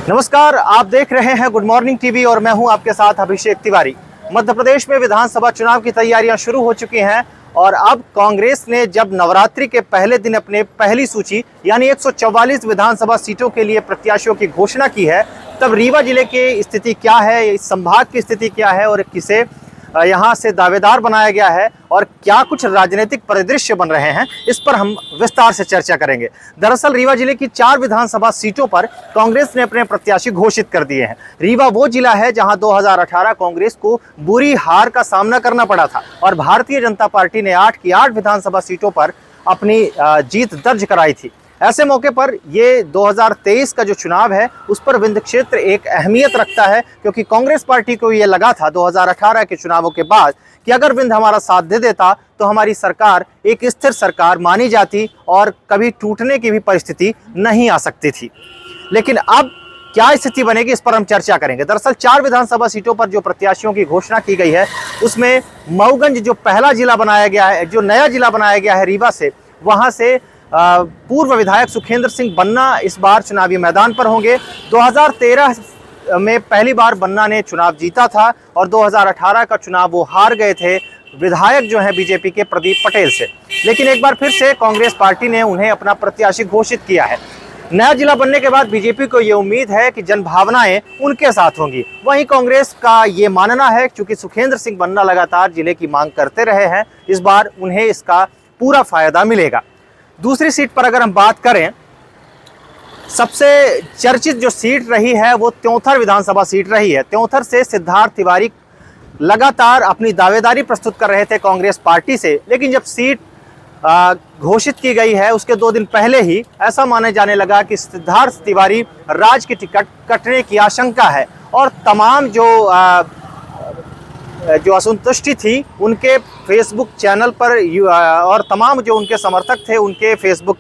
नमस्कार, आप देख रहे हैं गुड मॉर्निंग टीवी और मैं हूं आपके साथ अभिषेक तिवारी। मध्य प्रदेश में विधानसभा चुनाव की तैयारियां शुरू हो चुकी हैं और अब कांग्रेस ने जब नवरात्रि के पहले दिन अपने पहली सूची यानी 144 विधानसभा सीटों के लिए प्रत्याशियों की घोषणा की है, तब रीवा जिले की स्थिति क्या है, इस संभाग की स्थिति क्या है और किसे यहाँ से दावेदार बनाया गया है और क्या कुछ राजनीतिक परिदृश्य बन रहे हैं, इस पर हम विस्तार से चर्चा करेंगे। दरअसल रीवा जिले की 4 विधानसभा सीटों पर कांग्रेस ने अपने प्रत्याशी घोषित कर दिए हैं। रीवा वो जिला है जहां 2018 कांग्रेस को बुरी हार का सामना करना पड़ा था और भारतीय जनता पार्टी ने 8 की 8 विधानसभा सीटों पर अपनी जीत दर्ज कराई थी। ऐसे मौके पर ये 2023 का जो चुनाव है उस पर विंध्य क्षेत्र एक अहमियत रखता है, क्योंकि कांग्रेस पार्टी को ये लगा था 2018 के चुनावों के बाद कि अगर विंध्य हमारा साथ दे देता तो हमारी सरकार एक स्थिर सरकार मानी जाती और कभी टूटने की भी परिस्थिति नहीं आ सकती थी। लेकिन अब क्या स्थिति बनेगी, इस पर हम चर्चा करेंगे। दरअसल 4 विधानसभा सीटों पर जो प्रत्याशियों की घोषणा की गई है उसमें मऊगंज जो पहला जिला बनाया गया है, जो नया जिला बनाया गया है रीवा से, वहां से पूर्व विधायक सुखेंद्र सिंह बन्ना इस बार चुनावी मैदान पर होंगे। 2013 में पहली बार बन्ना ने चुनाव जीता था और 2018 का चुनाव वो हार गए थे विधायक जो हैं बीजेपी के प्रदीप पटेल से। लेकिन एक बार फिर से कांग्रेस पार्टी ने उन्हें अपना प्रत्याशी घोषित किया है। नया जिला बनने के बाद बीजेपी को ये उम्मीद है कि जनभावनाएं उनके साथ होंगी। वहीं कांग्रेस का ये मानना है क्योंकि सुखेंद्र सिंह बन्ना लगातार जिले की मांग करते रहे हैं, इस बार उन्हें इसका पूरा फायदा मिलेगा। दूसरी सीट पर अगर हम बात करें, सबसे चर्चित जो सीट रही है वो त्योंथर विधानसभा सीट रही है। त्योंथर से सिद्धार्थ तिवारी लगातार अपनी दावेदारी प्रस्तुत कर रहे थे कांग्रेस पार्टी से, लेकिन जब सीट घोषित की गई है उसके 2 दिन पहले ही ऐसा माने जाने लगा कि सिद्धार्थ तिवारी राज की टिकट कटने की आशंका है और तमाम जो असंतुष्टि थी उनके फेसबुक चैनल पर और तमाम जो उनके समर्थक थे उनके फेसबुक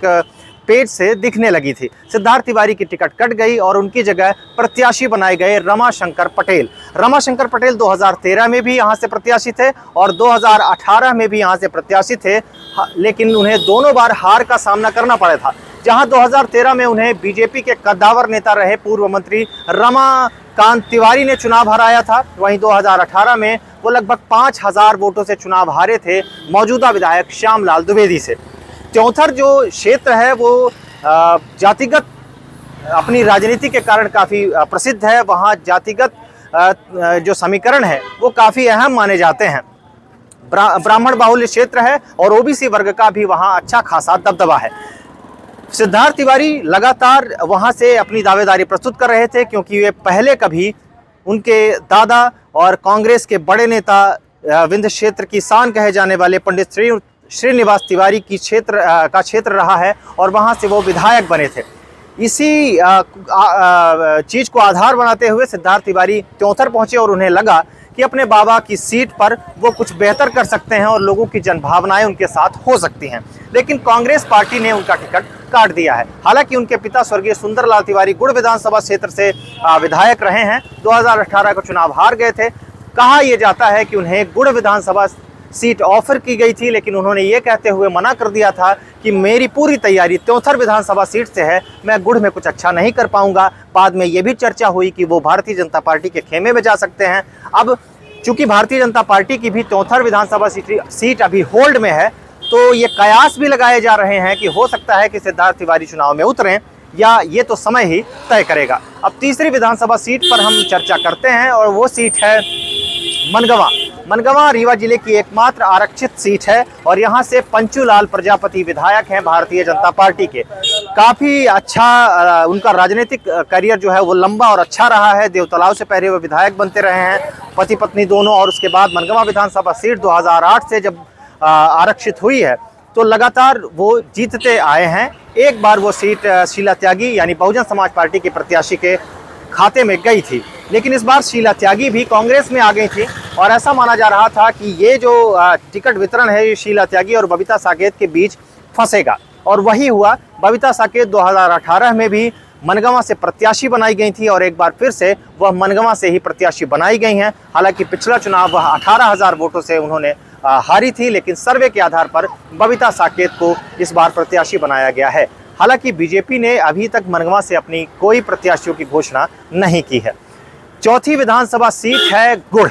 पेज से दिखने लगी थी। सिद्धार्थ तिवारी की टिकट कट गई और उनकी जगह प्रत्याशी बनाए गए रमाशंकर पटेल। रमाशंकर पटेल 2013 में भी यहां से प्रत्याशी थे और 2018 में भी यहां से प्रत्याशी थे, लेकिन उन्हें दोनों बार हार का सामना करना पड़ा था। जहां 2013 में उन्हें बीजेपी के कद्दावर नेता रहे पूर्व मंत्री रमाकांत तिवारी ने चुनाव हराया था, वहीं 2018 में वो लगभग 5000 वोटों से चुनाव हारे थे मौजूदा विधायक श्यामलाल द्विवेदी से। त्योंथर जो क्षेत्र है वो जातिगत अपनी राजनीति के कारण काफ़ी प्रसिद्ध है। वहाँ जातिगत जो समीकरण है वो काफ़ी अहम माने जाते हैं। ब्राह्मण बाहुल्य क्षेत्र है और ओबीसी वर्ग का भी वहाँ अच्छा खासा दबदबा है। सिद्धार्थ तिवारी लगातार वहाँ से अपनी दावेदारी प्रस्तुत कर रहे थे क्योंकि वे पहले कभी उनके दादा और कांग्रेस के बड़े नेता विंध्य क्षेत्र की शान कहे जाने वाले पंडित श्रीनिवास तिवारी की क्षेत्र रहा है और वहां से वो विधायक बने थे। इसी चीज़ को आधार बनाते हुए सिद्धार्थ तिवारी त्योंथर पहुंचे और उन्हें लगा कि अपने बाबा की सीट पर वो कुछ बेहतर कर सकते हैं और लोगों की जनभावनाएं उनके साथ हो सकती हैं। लेकिन कांग्रेस पार्टी ने उनका टिकट काट दिया है। हालांकि उनके पिता स्वर्गीय सुंदरलाल तिवारी गुड़ विधानसभा क्षेत्र से विधायक रहे हैं, 2018 का चुनाव हार गए थे। कहा यह जाता है कि उन्हें गुड़ विधानसभा सीट ऑफर की गई थी, लेकिन उन्होंने ये कहते हुए मना कर दिया था कि मेरी पूरी तैयारी त्योंथर विधानसभा सीट से है, मैं गुड़ में कुछ अच्छा नहीं कर पाऊंगा। बाद में ये भी चर्चा हुई कि वो भारतीय जनता पार्टी के खेमे में जा सकते हैं। अब चूंकि भारतीय जनता पार्टी की भी त्योंथर विधानसभा सीट अभी होल्ड में है, तो ये कयास भी लगाए जा रहे हैं कि हो सकता है कि सिद्धार्थ तिवारी चुनाव में उतरें, या ये तो समय ही तय करेगा। अब तीसरी विधानसभा सीट पर हम चर्चा करते हैं और वो सीट है मनगवा। मनगवा रीवा जिले की एकमात्र आरक्षित सीट है और यहाँ से पंचूलाल प्रजापति विधायक हैं भारतीय जनता पार्टी के। काफ़ी अच्छा उनका राजनीतिक करियर जो है वो लंबा और अच्छा रहा है। देवतलाव से पहले वो विधायक बनते रहे हैं, पति पत्नी दोनों, और उसके बाद मनगवा विधानसभा सीट 2008 से जब आरक्षित हुई है तो लगातार वो जीतते आए हैं। एक बार वो सीट शीला त्यागी यानी बहुजन समाज पार्टी के प्रत्याशी के खाते में गई थी, लेकिन इस बार शीला त्यागी भी कांग्रेस में आ गई थी और ऐसा माना जा रहा था कि ये जो टिकट वितरण है ये शीला त्यागी और बबीता साकेत के बीच फंसेगा, और वही हुआ। बबीता साकेत 2018 में भी मनगवा से प्रत्याशी बनाई गई थी और एक बार फिर से वह मनगवा से ही प्रत्याशी बनाई गई हैं। हालांकि पिछला चुनाव वह 18,000 वोटों से उन्होंने हारी थी, लेकिन सर्वे के आधार पर बबीता साकेत को इस बार प्रत्याशी बनाया गया है। हालांकि बीजेपी ने अभी तक मनगवा से अपनी कोई प्रत्याशियों की घोषणा नहीं की है। चौथी विधानसभा सीट है गुड़,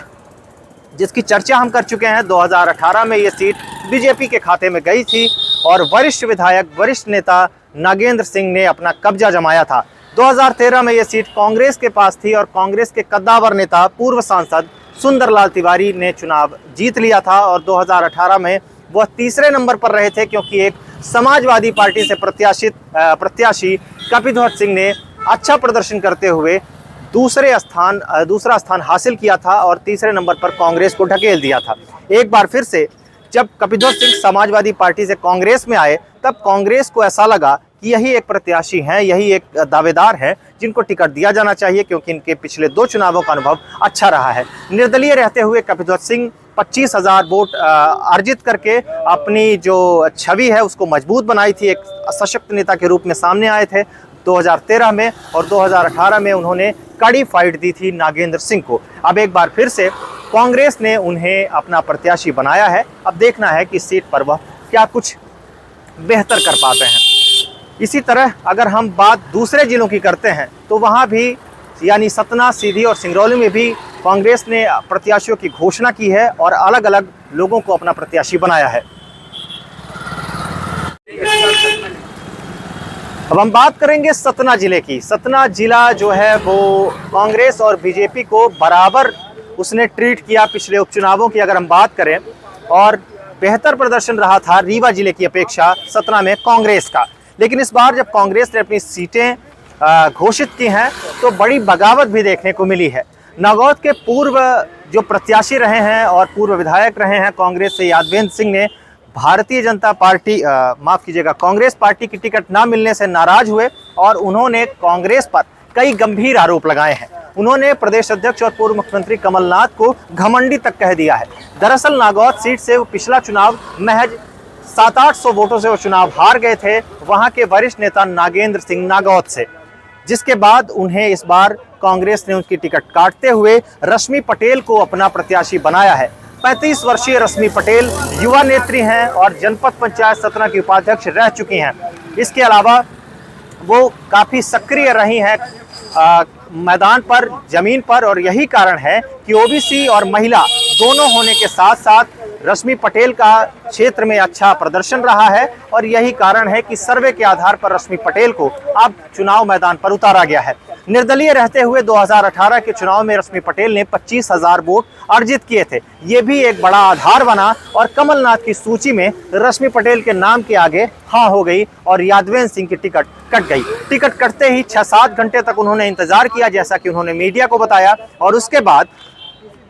जिसकी चर्चा हम कर चुके हैं। 2018 में ये सीट बीजेपी के खाते में गई थी और वरिष्ठ विधायक, वरिष्ठ नेता नागेंद्र सिंह ने अपना कब्जा जमाया था। 2013 में ये सीट कांग्रेस के पास थी और कांग्रेस के कद्दावर नेता, पूर्व सांसद सुंदरलाल तिवारी ने चुनाव जीत लिया था और 2018 में वह तीसरे नंबर पर रहे थे, क्योंकि एक समाजवादी पार्टी से प्रत्याशी कपिध्वज सिंह ने अच्छा प्रदर्शन करते हुए दूसरा स्थान हासिल किया था और तीसरे नंबर पर कांग्रेस को ढकेल दिया था। एक बार फिर से जब कपिध्वज सिंह समाजवादी पार्टी से कांग्रेस में आए, तब कांग्रेस को ऐसा लगा कि यही एक प्रत्याशी हैं, यही एक दावेदार हैं जिनको टिकट दिया जाना चाहिए, क्योंकि इनके पिछले 2 चुनावों का अनुभव अच्छा रहा है। निर्दलीय रहते हुए कपिध्वज सिंह 25,000 वोट अर्जित करके अपनी जो छवि है उसको मजबूत बनाई थी। एक सशक्त नेता के रूप में सामने आए थे 2013 में और 2018 में उन्होंने कड़ी फाइट दी थी नागेंद्र सिंह को। अब एक बार फिर से कांग्रेस ने उन्हें अपना प्रत्याशी बनाया है। अब देखना है कि इस सीट पर वह क्या कुछ बेहतर कर पाते हैं। इसी तरह अगर हम बात दूसरे जिलों की करते हैं तो वहाँ भी, यानी सतना, सीधी और सिंगरौली में भी कांग्रेस ने प्रत्याशियों की घोषणा की है और अलग अलग लोगों को अपना प्रत्याशी बनाया है। अब हम बात करेंगे सतना जिले की। सतना जिला जो है वो कांग्रेस और बीजेपी को बराबर उसने ट्रीट किया पिछले उपचुनावों की अगर हम बात करें, और बेहतर प्रदर्शन रहा था रीवा जिले की अपेक्षा सतना में कांग्रेस का। लेकिन इस बार जब कांग्रेस ने अपनी सीटें घोषित की हैं तो बड़ी बगावत भी देखने को मिली है। नागौद के पूर्व जो प्रत्याशी रहे हैं और पूर्व विधायक रहे हैं कांग्रेस से, यादवेंद्र सिंह ने भारतीय जनता पार्टी कांग्रेस पार्टी की टिकट ना मिलने से नाराज हुए और उन्होंने कांग्रेस पर कई गंभीर आरोप लगाए हैं। उन्होंने प्रदेश अध्यक्ष और पूर्व मुख्यमंत्री कमलनाथ को घमंडी तक कह दिया है। दरअसल नागौद सीट से वो पिछला चुनाव महज 700-800 वोटों से वो चुनाव हार गए थे वहां के वरिष्ठ नेता नागेंद्र सिंह नागौद से, जिसके बाद उन्हें इस बार कांग्रेस ने उनकी टिकट काटते हुए रश्मि पटेल को अपना प्रत्याशी बनाया है। 35 वर्षीय रश्मि पटेल युवा नेत्री हैं और जनपद पंचायत सतना की उपाध्यक्ष रह चुकी हैं। इसके अलावा वो काफ़ी सक्रिय रही हैं मैदान पर, जमीन पर, और यही कारण है कि ओबीसी और महिला दोनों होने के साथ साथ रश्मि पटेल का क्षेत्र में अच्छा प्रदर्शन रहा है और यही कारण है कि सर्वे के आधार पर रश्मि पटेल को अब चुनाव मैदान पर उतारा गया है। निर्दलीय रहते हुए 2018 के चुनाव में रश्मि पटेल ने 25,000 वोट अर्जित किए थे। ये भी एक बड़ा आधार बना और कमलनाथ की सूची में रश्मि पटेल के नाम के आगे हाँ हो गई और यादवेंद्र सिंह की टिकट कट गई। टिकट कटते ही 6-7 घंटे तक उन्होंने इंतजार किया, जैसा कि उन्होंने मीडिया को बताया, और उसके बाद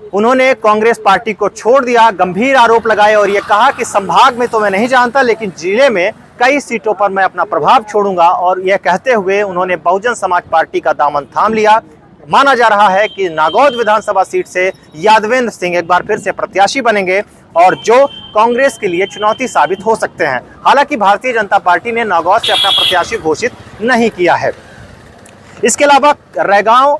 उन्होंने कांग्रेस पार्टी को छोड़ दिया, गंभीर आरोप लगाए और ये कहा कि संभाग में तो मैं नहीं जानता, लेकिन जिले में कई सीटों पर मैं अपना प्रभाव छोड़ूंगा। और यह कहते हुए उन्होंने बहुजन समाज पार्टी का दामन थाम लिया। माना जा रहा है कि नागौद विधानसभा सीट से यादवेंद्र सिंह एक बार फिर से प्रत्याशी बनेंगे और जो कांग्रेस के लिए चुनौती साबित हो सकते हैं। हालांकि भारतीय जनता पार्टी ने नागौद से अपना प्रत्याशी घोषित नहीं किया है। इसके अलावा रैगांव,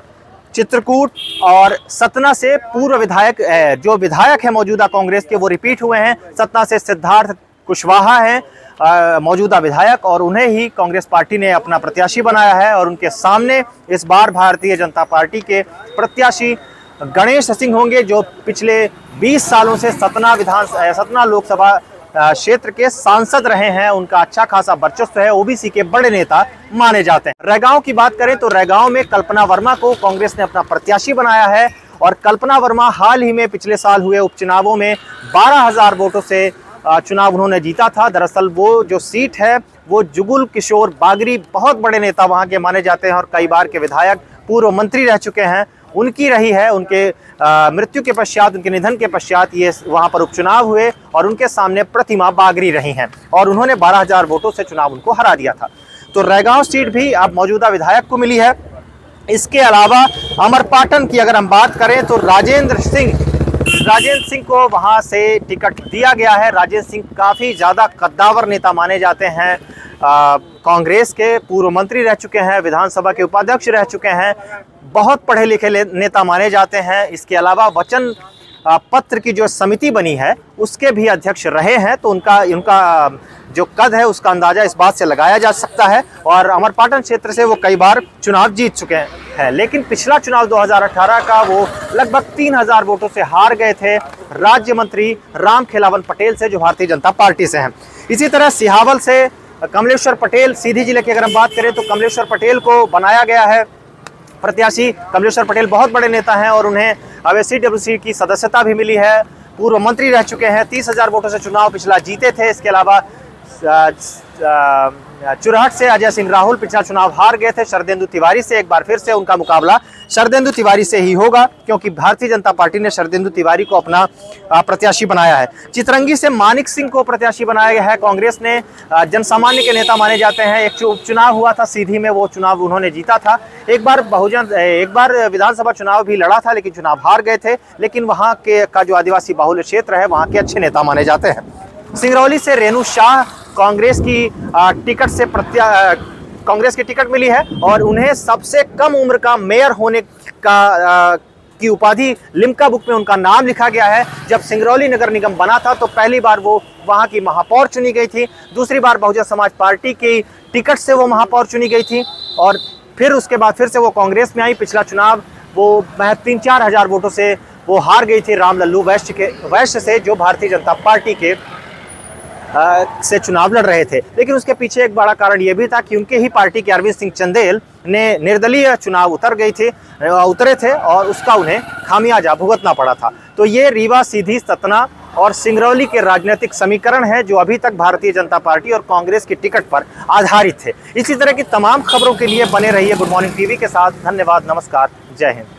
चित्रकूट और सतना से पूर्व विधायक जो विधायक है मौजूदा कांग्रेस के, वो रिपीट हुए हैं। सतना से सिद्धार्थ कुशवाहा हैं मौजूदा विधायक, और उन्हें ही कांग्रेस पार्टी ने अपना प्रत्याशी बनाया है। और उनके सामने इस बार भारतीय जनता पार्टी के प्रत्याशी गणेश सिंह होंगे, जो पिछले 20 सालों से सतना लोकसभा क्षेत्र के सांसद रहे हैं। उनका अच्छा खासा वर्चस्व है, ओबीसी के बड़े नेता माने जाते हैं। रैगांव की बात करें तो रैगांव में कल्पना वर्मा को कांग्रेस ने अपना प्रत्याशी बनाया है और कल्पना वर्मा हाल ही में पिछले साल हुए उपचुनावों में 12,000 वोटों से चुनाव उन्होंने जीता था। दरअसल वो जो सीट है वो जुगुल किशोर बागरी, बहुत बड़े नेता वहाँ के माने जाते हैं और कई बार के विधायक, पूर्व मंत्री रह चुके हैं, उनकी रही है। उनके मृत्यु के पश्चात, उनके निधन के पश्चात ये वहाँ पर उपचुनाव हुए और उनके सामने प्रतिमा बागरी रही हैं और उन्होंने 12,000 वोटों से चुनाव उनको हरा दिया था। तो रैगांव सीट भी अब मौजूदा विधायक को मिली है। इसके अलावा अमरपाटन की अगर हम बात करें तो राजेंद्र सिंह को वहां से टिकट दिया गया है। राजेंद्र सिंह काफ़ी ज़्यादा कद्दावर नेता माने जाते हैं, कांग्रेस के पूर्व मंत्री रह चुके हैं, विधानसभा के उपाध्यक्ष रह चुके हैं, बहुत पढ़े लिखे नेता माने जाते हैं। इसके अलावा वचन पत्र की जो समिति बनी है उसके भी अध्यक्ष रहे हैं। तो उनका जो कद है उसका अंदाजा इस बात से लगाया जा सकता है। और अमरपाटन क्षेत्र से वो कई बार चुनाव जीत चुके हैं, लेकिन पिछला चुनाव 2018 का वो लगभग 3000 वोटों से हार गए थे राज्य मंत्री रामखेलावन पटेल से, जो भारतीय जनता पार्टी से हैं। इसी तरह सिहावल से कमलेश्वर पटेल, सीधी जिले की अगर हम बात करें तो कमलेश्वर पटेल को बनाया गया है प्रत्याशी। कमलेश्वर पटेल बहुत बड़े नेता हैं और उन्हें अब CWC की सदस्यता भी मिली है। पूर्व मंत्री रह चुके हैं, 30,000 वोटों से चुनाव पिछला जीते थे। इसके अलावा चुरहट से अजय सिंह राहुल पिछला चुनाव हार गए थे शरदेंदु तिवारी से। एक बार फिर से उनका मुकाबला शरदेंदु तिवारी से ही होगा, क्योंकि भारतीय जनता पार्टी ने शरदेंदु तिवारी को अपना प्रत्याशी बनाया है। चितरंगी से मानिक सिंह को प्रत्याशी बनाया गया है। कांग्रेस ने जनसामान्य के नेता माने जाते हैं। एक चुनाव हुआ था सीधी में, वो चुनाव उन्होंने जीता था। एक बार विधानसभा चुनाव भी लड़ा था, लेकिन चुनाव हार गए थे। लेकिन वहाँ का जो आदिवासी बाहुल्य क्षेत्र है वहाँ के अच्छे नेता माने जाते हैं। सिंगरौली से रेणु शाह कांग्रेस की टिकट मिली है और उन्हें सबसे कम उम्र का मेयर होने की उपाधि लिम्का बुक में उनका नाम लिखा गया है। जब सिंगरौली नगर निगम बना था तो पहली बार वो वहां की महापौर चुनी गई थी, दूसरी बार बहुजन समाज पार्टी की टिकट से वो महापौर चुनी गई थी और फिर उसके बाद फिर से वो कांग्रेस में आई। पिछला चुनाव वो महज 3-4 हजार वोटों से वो हार गई थी राम लल्लू वैश्य से, जो भारतीय जनता पार्टी के से चुनाव लड़ रहे थे। लेकिन उसके पीछे एक बड़ा कारण यह भी था कि उनके ही पार्टी के अरविंद सिंह चंदेल ने निर्दलीय चुनाव उतरे थे और उसका उन्हें खामियाजा भुगतना पड़ा था। तो ये रीवा, सीधी, सतना और सिंगरौली के राजनीतिक समीकरण है जो अभी तक भारतीय जनता पार्टी और कांग्रेस की टिकट पर आधारित थे। इसी तरह की तमाम खबरों के लिए बने रहिए गुड मॉर्निंग टीवी के साथ। धन्यवाद, नमस्कार, जय हिंद।